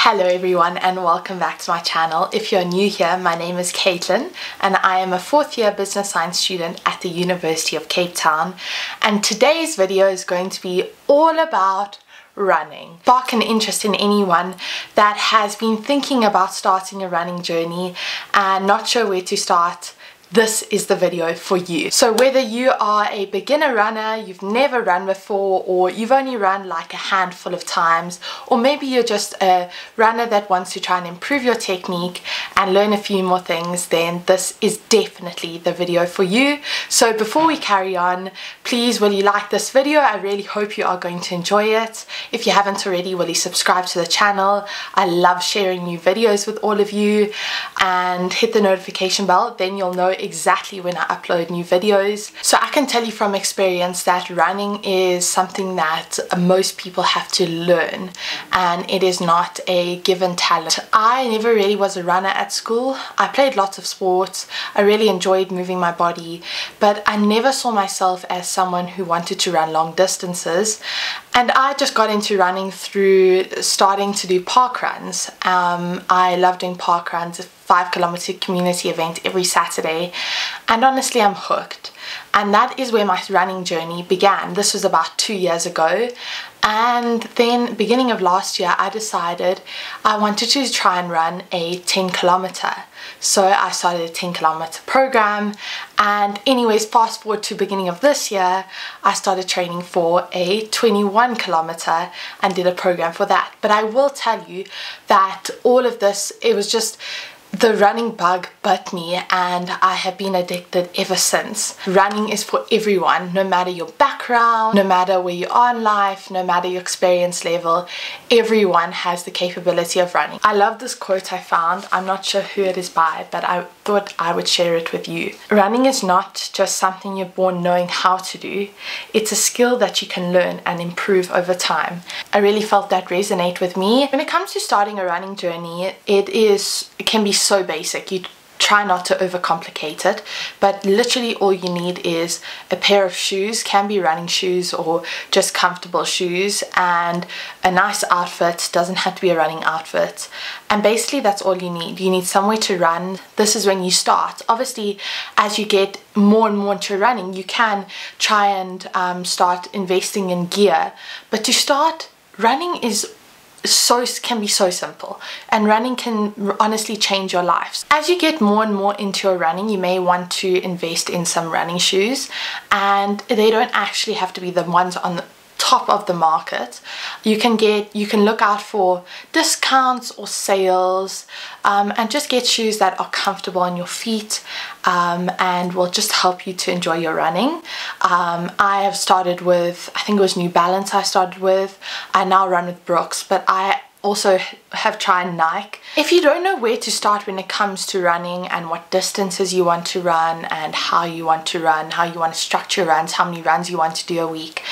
Hello everyone and welcome back to my channel. If you're new here, my name is Caitlin and I am a 4th year business science student at the University of Cape Town, and today's video is going to be all about running. Spark an interest in anyone that has been thinking about starting a running journey and not sure where to start. This is the video for you. So whether you are a beginner runner, you've never run before, or you've only run like a handful of times, or maybe you're just a runner that wants to try and improve your technique and learn a few more things, then this is definitely the video for you. So before we carry on, please, will you like this video? I really hope you are going to enjoy it. If you haven't already, will you subscribe to the channel? I love sharing new videos with all of you, and hit the notification bell, then you'll know exactly when I upload new videos. So I can tell you from experience that running is something that most people have to learn, and it is not a given talent. I never really was a runner at school. I played lots of sports. I really enjoyed moving my body, but I never saw myself as someone who wanted to run long distances. And I just got into running through starting to do park runs. I love doing park runs, a 5-kilometer community event every Saturday, and honestly I'm hooked. And that is where my running journey began. This was about 2 years ago, and then beginning of last year I decided I wanted to try and run a 10-kilometer. So I started a 10-kilometer program, and anyways, fast forward to beginning of this year, I started training for a 21-kilometer and did a program for that. But I will tell you that all of this, it was just the running bug bit me, and I have been addicted ever since. Running is for everyone, no matter your background, no matter where you are in life, no matter your experience level. Everyone has the capability of running. I love this quote I found. I'm not sure who it is by, but I thought I would share it with you. Running is not just something you're born knowing how to do. It's a skill that you can learn and improve over time. I really felt that resonate with me. When it comes to starting a running journey, it can be so basic. You try not to overcomplicate it, but literally all you need is a pair of shoes, can be running shoes or just comfortable shoes, and a nice outfit. Doesn't have to be a running outfit, and basically that's all you need. You need somewhere to run. This is when you start. Obviously, as you get more and more into running, you can try and start investing in gear, but to start, running can be so simple, and running can honestly change your life. As you get more and more into your running, you may want to invest in some running shoes, and they don't actually have to be the ones on the top of the market. You can look out for discounts or sales, and just get shoes that are comfortable on your feet, and will just help you to enjoy your running. I have started with, I think it was New Balance I started with. I now run with Brooks, but I also have tried Nike. If you don't know where to start when it comes to running and what distances you want to run and how you want to run, how you want to structure runs, how many runs you want to do a week,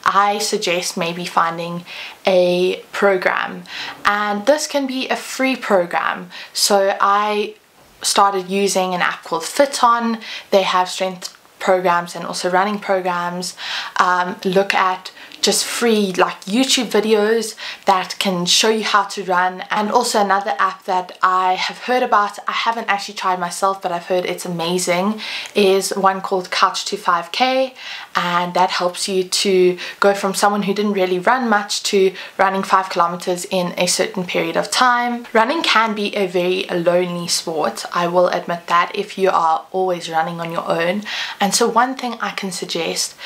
I suggest maybe finding a program, and this can be a free program. So I started using an app called FitOn. They have strength programs and also running programs. Look at just free like YouTube videos that can show you how to run. And also another app that I have heard about, I haven't actually tried myself, but I've heard it's amazing, is one called Couch to 5K, and that helps you to go from someone who didn't really run much to running 5 kilometers in a certain period of time. Running can be a very lonely sport, I will admit that, if you are always running on your own. And so one thing I can suggest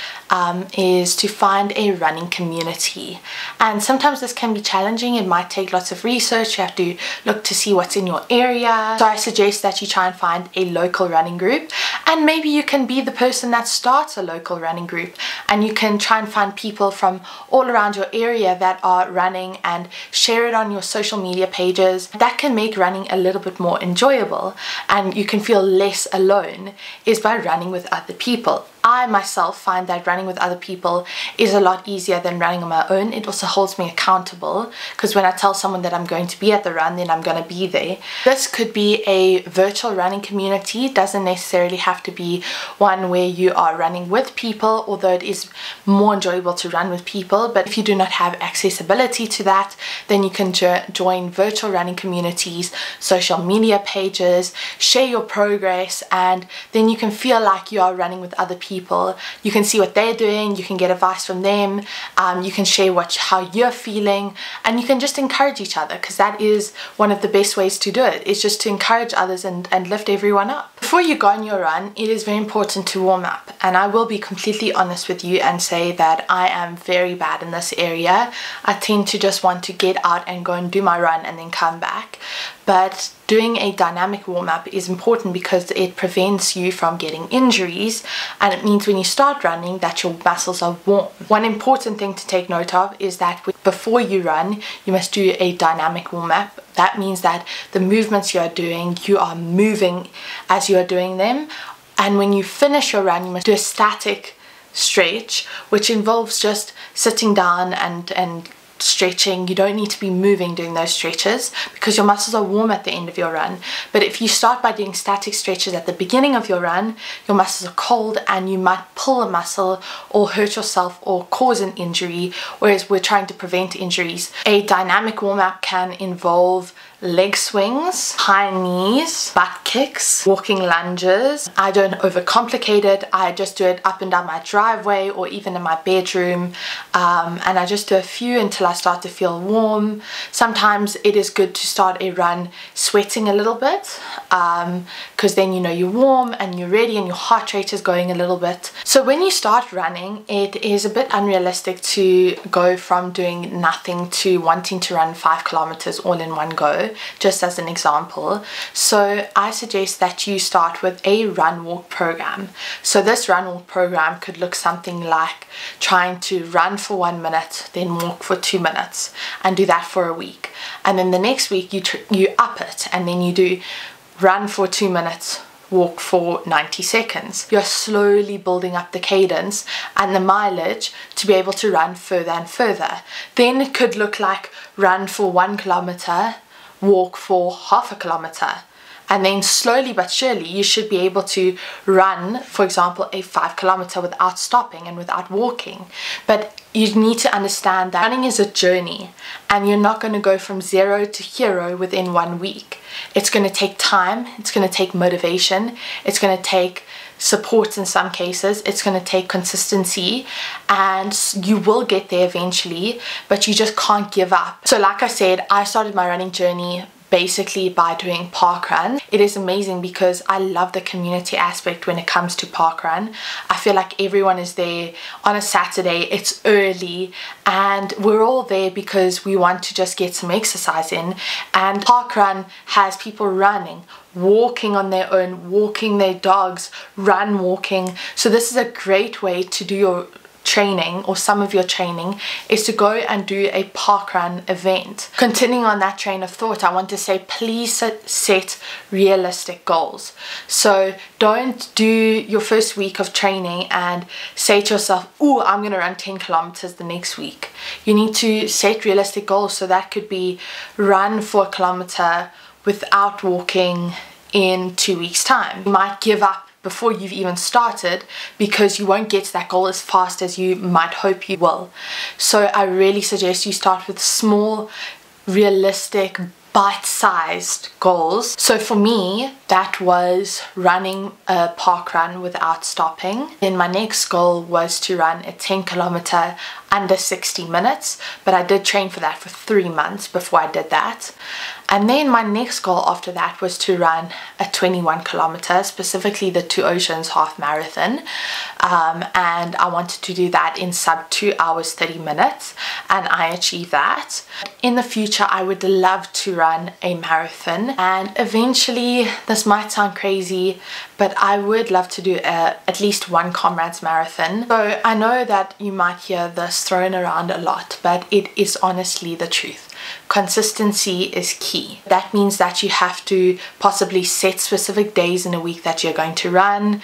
is to find a running community, and sometimes this can be challenging. It might take lots of research. You have to look to see what's in your area. So I suggest that you try and find a local running group, and maybe you can be the person that starts a local running group, and you can try and find people from all around your area that are running and share it on your social media pages. That can make running a little bit more enjoyable, and you can feel less alone, is by running with other people. I myself find that running with other people is a lot easier than running on my own. It also holds me accountable, because when I tell someone that I'm going to be at the run, then I'm going to be there. This could be a virtual running community. It doesn't necessarily have to be one where you are running with people, although it is more enjoyable to run with people. But if you do not have accessibility to that, then you can join virtual running communities, social media pages, share your progress, and then you can feel like you are running with other people. You can see what they're doing, you can get advice from them, you can share how you're feeling, and you can just encourage each other, because that is one of the best ways to do it, is just to encourage others and lift everyone up. Before you go on your run, it is very important to warm up, and I will be completely honest with you and say that I am very bad in this area. I tend to just want to get out and go and do my run and then come back. But doing a dynamic warm-up is important because it prevents you from getting injuries, and it means when you start running that your muscles are warm. One important thing to take note of is that before you run, you must do a dynamic warm-up. That means that the movements you are doing, you are moving as you are doing them. And when you finish your run, you must do a static stretch, which involves just sitting down and stretching. You don't need to be moving during those stretches because your muscles are warm at the end of your run. But if you start by doing static stretches at the beginning of your run, your muscles are cold and you might pull a muscle or hurt yourself or cause an injury, whereas we're trying to prevent injuries. A dynamic warm-up can involve leg swings, high knees, butt kicks, walking lunges. I don't overcomplicate it. I just do it up and down my driveway or even in my bedroom, and I just do a few until I start to feel warm. Sometimes it is good to start a run sweating a little bit, because then you know you're warm and you're ready and your heart rate is going a little bit. So when you start running, it is a bit unrealistic to go from doing nothing to wanting to run 5 kilometers all in one go, just as an example. So I suggest that you start with a run walk program. So this run walk program could look something like trying to run for 1 minute, then walk for 2 minutes, and do that for a week. And then the next week you up it, and then you do run for 2 minutes, walk for 90 seconds. You're slowly building up the cadence and the mileage to be able to run further and further. Then it could look like run for 1 kilometer, walk for half a kilometer, and then slowly but surely you should be able to run, for example, a 5 kilometer without stopping and without walking. But you need to understand that running is a journey, and you're not going to go from 0 to hero within 1 week. It's going to take time, it's going to take motivation, it's going to take support in some cases, it's going to take consistency, and you will get there eventually, but you just can't give up. So like I said, I started my running journey basically by doing parkrun. It is amazing because I love the community aspect when it comes to parkrun. I feel like everyone is there on a Saturday, it's early, and we're all there because we want to just get some exercise in. And parkrun has people running, walking on their own, walking their dogs, run walking. So this is a great way to do your training, or some of your training, is to go and do a parkrun event. Continuing on that train of thought, I want to say please set realistic goals. So don't do your first week of training and say to yourself, oh, I'm going to run 10 kilometers the next week. You need to set realistic goals. So that could be run for 1 kilometer without walking in 2 weeks time. You might give up before you've even started because you won't get to that goal as fast as you might hope you will. So I really suggest you start with small, realistic, bite-sized goals. So for me, that was running a park run without stopping. Then my next goal was to run a 10 kilometer under 60 minutes, but I did train for that for 3 months before I did that. And then my next goal after that was to run a 21 kilometer, specifically the Two Oceans half marathon, and I wanted to do that in sub 2 hours 30 minutes, and I achieved that. In the future I would love to run a marathon, and eventually, this might sound crazy, but I would love to do at least one comrades marathon. So I know that you might hear this thrown around a lot, but it is honestly the truth. consistency is key. That means that you have to possibly set specific days in a week that you're going to run,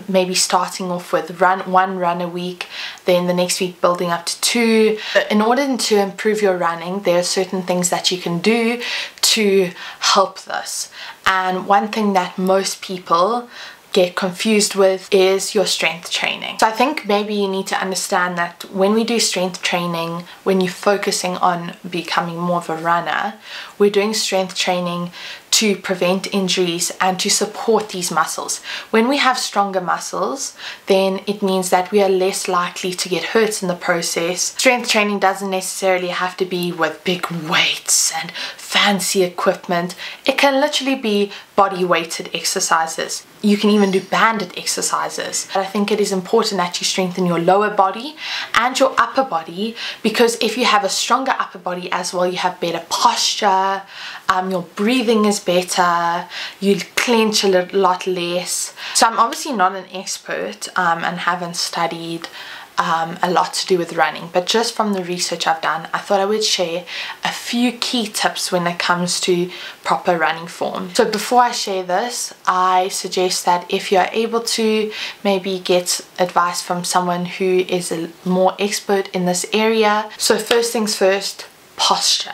maybe starting off with one run a week, then the next week building up to 2. In order to improve your running, there are certain things that you can do to help this. And one thing that most people get confused with is your strength training. So I think maybe you need to understand that when we do strength training, when you're focusing on becoming more of a runner, we're doing strength training to prevent injuries and to support these muscles. When we have stronger muscles, then it means that we are less likely to get hurt in the process. Strength training doesn't necessarily have to be with big weights and fancy equipment. It can literally be body weighted exercises. You can even do banded exercises. But I think it is important that you strengthen your lower body and your upper body, because if you have a stronger upper body as well, you have better posture, your breathing is better, you clench a lot less. So I'm obviously not an expert and haven't studied a lot to do with running, but just from the research I've done, I thought I would share a few key tips when it comes to proper running form. So before I share this, I suggest that if you're able to maybe get advice from someone who is a more expert in this area. So first things first, posture.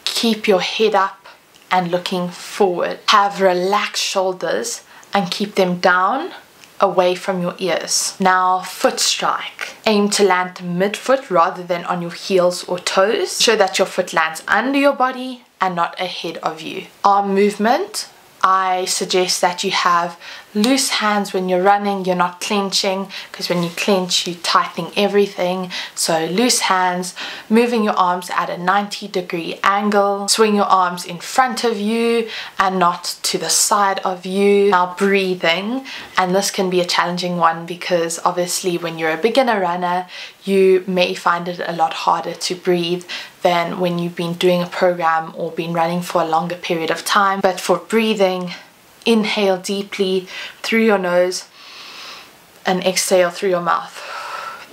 Keep your head up and looking forward. Have relaxed shoulders and keep them down, away from your ears. Now, foot strike. Aim to land mid-foot rather than on your heels or toes. Show that your foot lands under your body and not ahead of you. Arm movement. I suggest that you have loose hands when you're running. You're not clenching, because when you clench, you're tightening everything. So loose hands, moving your arms at a 90-degree angle. Swing your arms in front of you and not to the side of you. Now breathing, and this can be a challenging one because obviously when you're a beginner runner, you may find it a lot harder to breathe than when you've been doing a program or been running for a longer period of time. But for breathing, inhale deeply through your nose and exhale through your mouth.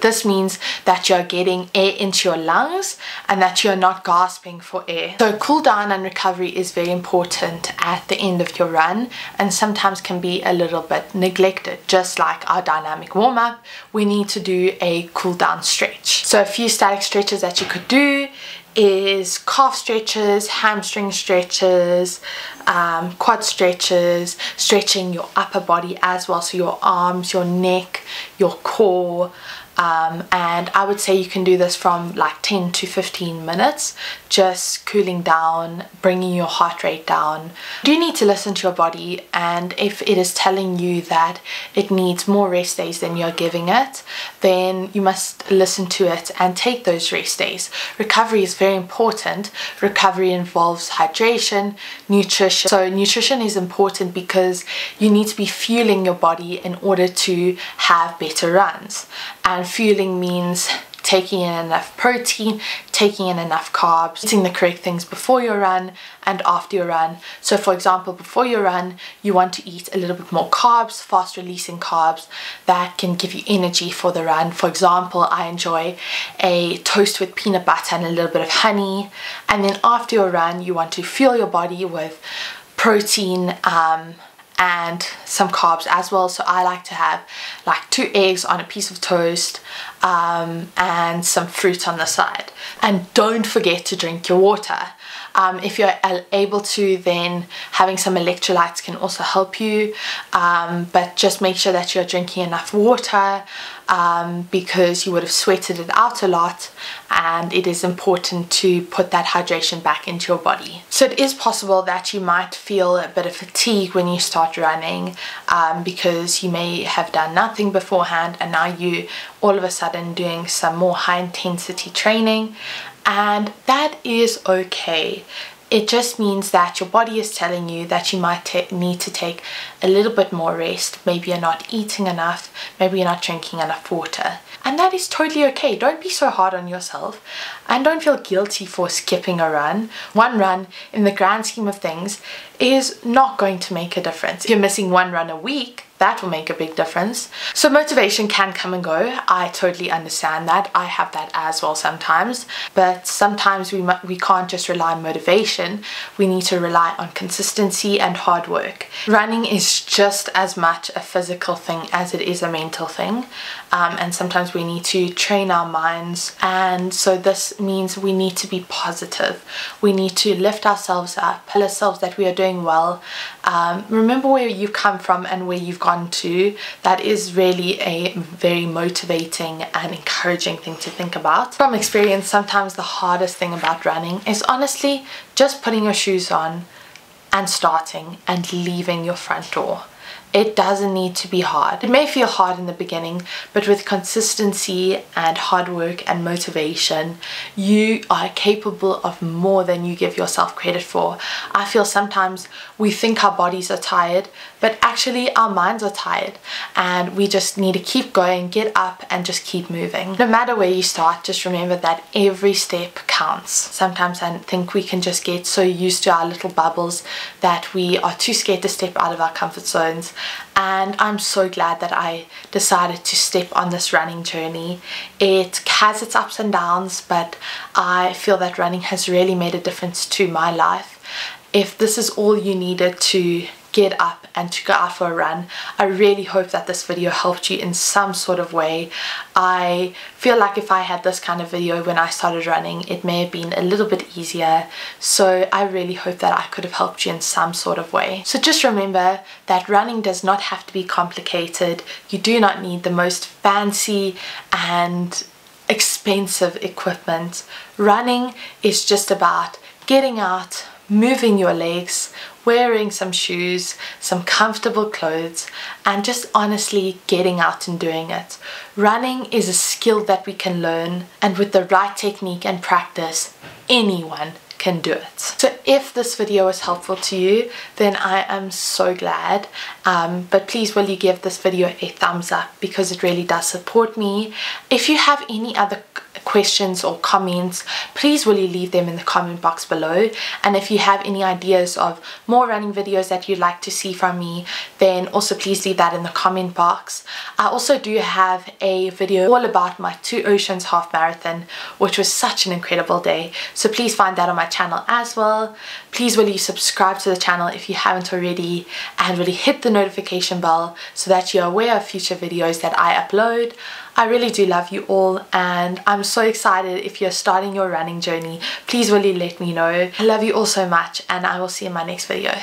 This means that you're getting air into your lungs and that you're not gasping for air. So cool down and recovery is very important at the end of your run, and sometimes can be a little bit neglected. Just like our dynamic warm-up, we need to do a cool down stretch. So a few static stretches that you could do is calf stretches, hamstring stretches, quad stretches, stretching your upper body as well, so your arms, your neck, your core. And I would say you can do this from like 10 to 15 minutes, just cooling down, bringing your heart rate down. You do need to listen to your body, and if it is telling you that it needs more rest days than you're giving it, then you must listen to it and take those rest days. Recovery is very important. Recovery involves hydration, nutrition. So nutrition is important because you need to be fueling your body in order to have better runs. And fueling means taking in enough protein, taking in enough carbs, eating the correct things before your run and after your run. So for example, before your run, you want to eat a little bit more carbs, fast releasing carbs that can give you energy for the run. For example, I enjoy a toast with peanut butter and a little bit of honey. And then after your run, you want to fuel your body with protein, and some carbs as well. So I like to have like 2 eggs on a piece of toast, and some fruit on the side. And don't forget to drink your water. If you're able to, then having some electrolytes can also help you, but just make sure that you're drinking enough water, because you would have sweated it out a lot, and it is important to put that hydration back into your body. So it is possible that you might feel a bit of fatigue when you start running, because you may have done nothing beforehand and now you all of a sudden doing some more high intensity training, and that is okay. It just means that your body is telling you that you might need to take a little bit more rest. Maybe you're not eating enough, maybe you're not drinking enough water. And that is totally okay. Don't be so hard on yourself, and don't feel guilty for skipping a run. One run, in the grand scheme of things, is not going to make a difference. If you're missing one run a week, that will make a big difference. So motivation can come and go. I totally understand that. I have that as well sometimes, but sometimes we can't just rely on motivation. We need to rely on consistency and hard work. Running is just as much a physical thing as it is a mental thing, and sometimes we need to train our minds, and so this means we need to be positive. We need to lift ourselves up, tell ourselves that we are doing well. Remember where you've come from and where you've gone to. That is really a very motivating and encouraging thing to think about. From experience, sometimes the hardest thing about running is honestly just putting your shoes on and starting and leaving your front door. It doesn't need to be hard. It may feel hard in the beginning, but with consistency and hard work and motivation, you are capable of more than you give yourself credit for. I feel sometimes we think our bodies are tired, but actually our minds are tired, and we just need to keep going, get up, and just keep moving. No matter where you start, just remember that every step counts. Sometimes I think we can just get so used to our little bubbles that we are too scared to step out of our comfort zones. And I'm so glad that I decided to step on this running journey. It has its ups and downs, but I feel that running has really made a difference to my life. If this is all you needed to get up and to go out for a run, I really hope that this video helped you in some sort of way. I feel like if I had this kind of video when I started running, it may have been a little bit easier, so I really hope that I could have helped you in some sort of way. So just remember that running does not have to be complicated. You do not need the most fancy and expensive equipment. Running is just about getting out, moving your legs, wearing some shoes, some comfortable clothes, and just honestly getting out and doing it. Running is a skill that we can learn, and with the right technique and practice, anyone can do it. So if this video was helpful to you, then I am so glad, but please will you give this video a thumbs up, because it really does support me. If you have any other questions or comments, please will you leave them in the comment box below, and if you have any ideas of more running videos that you'd like to see from me, then also please leave that in the comment box. I also do have a video all about my 2 Oceans half marathon, which was such an incredible day, so please find that on my channel as well. Please will you subscribe to the channel if you haven't already, and really hit the notification bell so that you're aware of future videos that I upload. I really do love you all, and I'm so excited if you're starting your running journey. Please will you let me know. I love you all so much, and I will see you in my next video.